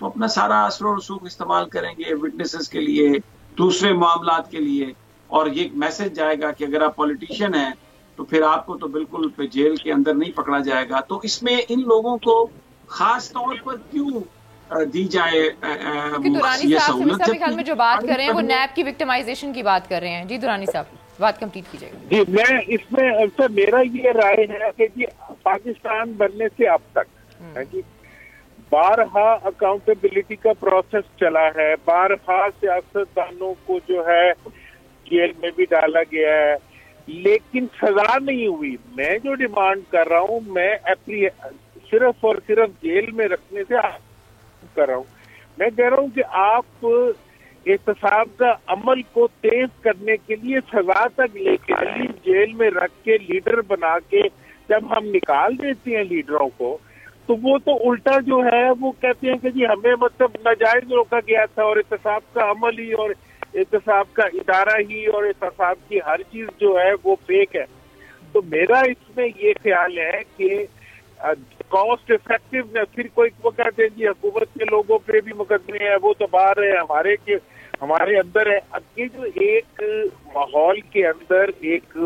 تو اپنا سارا اثر و رسوخ استعمال کریں گے وٹنسز کے لیے، دوسرے معاملات کے لیے، اور یہ میسج جائے گا کہ اگر آپ پولیٹیشین ہیں تو پھر آپ کو تو بالکل جیل کے اندر نہیں پکڑا جائے گا. تو اس میں ان لوگوں کو خاص طور پر کیوں دی جائے دورانی صاحب میرے خیال میں جو بات کر رہے ہیں وہ نیب کی وکٹمائزیشن کی بات کر رہے ہیں. جی دورانی صاحب بات کمپلیٹ کیجیے گا. جی میں اس میں سر میرا یہ رائے ہے کہ جی پاکستان بننے سے اب تک جی بارہا اکاؤنٹیبلٹی کا پروسیس چلا ہے، بارہا سیاستدانوں کو جو ہے جیل میں بھی ڈالا گیا ہے، لیکن سزا نہیں ہوئی. میں جو ڈیمانڈ کر رہا ہوں میں صرف اور صرف جیل میں رکھنے سے کر رہا ہوں. میں کہہ رہا ہوں کہ آپ احتساب کا عمل کو تیز کرنے کے لیے سزا تک لے کے جیل میں رکھ کے لیڈر بنا کے جب ہم نکال دیتے ہیں لیڈروں کو تو وہ تو الٹا جو ہے وہ کہتے ہیں کہ جی ہمیں مطلب ناجائز روکا گیا تھا اور احتساب کا عمل ہی اور احتساب کا ادارہ ہی اور احتساب کی ہر چیز جو ہے وہ فیک ہے. تو میرا اس میں یہ خیال ہے کہ کاسٹ افیکٹو پھر کوئی وہ کہتے ہیں جی حکومت کے لوگوں پہ بھی مقدمے ہیں وہ تو باہر ہے ہمارے اندر ہے. اب یہ جو ایک ماحول کے اندر ایک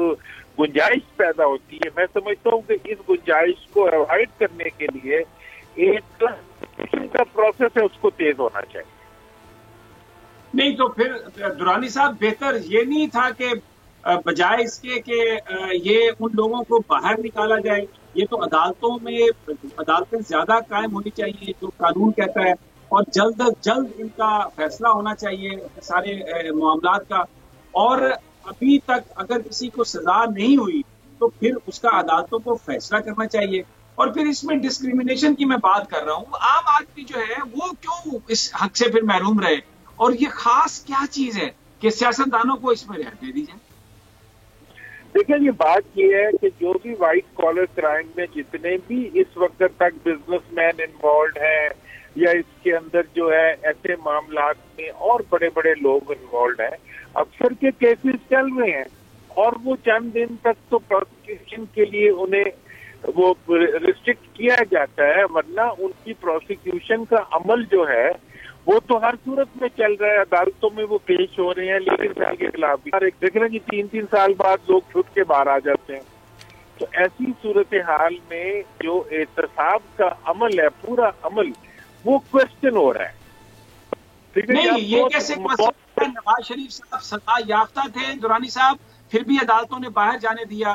گنجائش پیدا ہوتی ہے، میں سمجھتا ہوں کہ اس گنجائش کو اوائڈ کرنے کے لیے ایک کا پروسیس ہے اس کو تیز ہونا چاہیے. نہیں تو پھر دورانی صاحب بہتر یہ نہیں تھا کہ بجائے اس کے کہ یہ ان لوگوں کو باہر نکالا جائے، یہ تو عدالتیں زیادہ قائم ہونی چاہیے جو قانون کہتا ہے، اور جلد از جلد ان کا فیصلہ ہونا چاہیے سارے معاملات کا. اور ابھی تک اگر کسی کو سزا نہیں ہوئی تو پھر اس کا عدالتوں کو فیصلہ کرنا چاہیے. اور پھر اس میں ڈسکریمنیشن کی میں بات کر رہا ہوں، عام آدمی جو ہے وہ کیوں اس حق سے پھر محروم رہے، اور یہ خاص کیا چیز ہے کہ سیاستدانوں کو اس میں رعایت دے دی جائے؟ دیکھیں یہ بات یہ ہے کہ جو بھی وائٹ کالر کرائم میں جتنے بھی اس وقت تک بزنس مین انوالوڈ ہیں یا اس کے اندر جو ہے ایسے معاملات میں اور بڑے بڑے لوگ انوالوڈ ہیں، اکثر کے کیسز چل رہے ہیں اور وہ چند دن تک تو پروسیکیوشن کے لیے انہیں وہ ریسٹرکٹ کیا جاتا ہے، ورنہ ان کی پروسیکیوشن کا عمل جو ہے وہ تو ہر صورت میں چل رہا ہے، عدالتوں میں وہ پیش ہو رہے ہیں. لیکن سال کے خلاف بھی دیکھنا کہ 3 سال بعد لوگ چھوٹ کے باہر آ جاتے ہیں. تو ایسی صورتحال میں جو احتساب کا عمل ہے پورا عمل وہ کوشچن ہو رہا ہے. نہیں یہ کیسے نواز شریف صاحب سزا یافتہ تھے دورانی صاحب، پھر بھی عدالتوں نے باہر جانے دیا،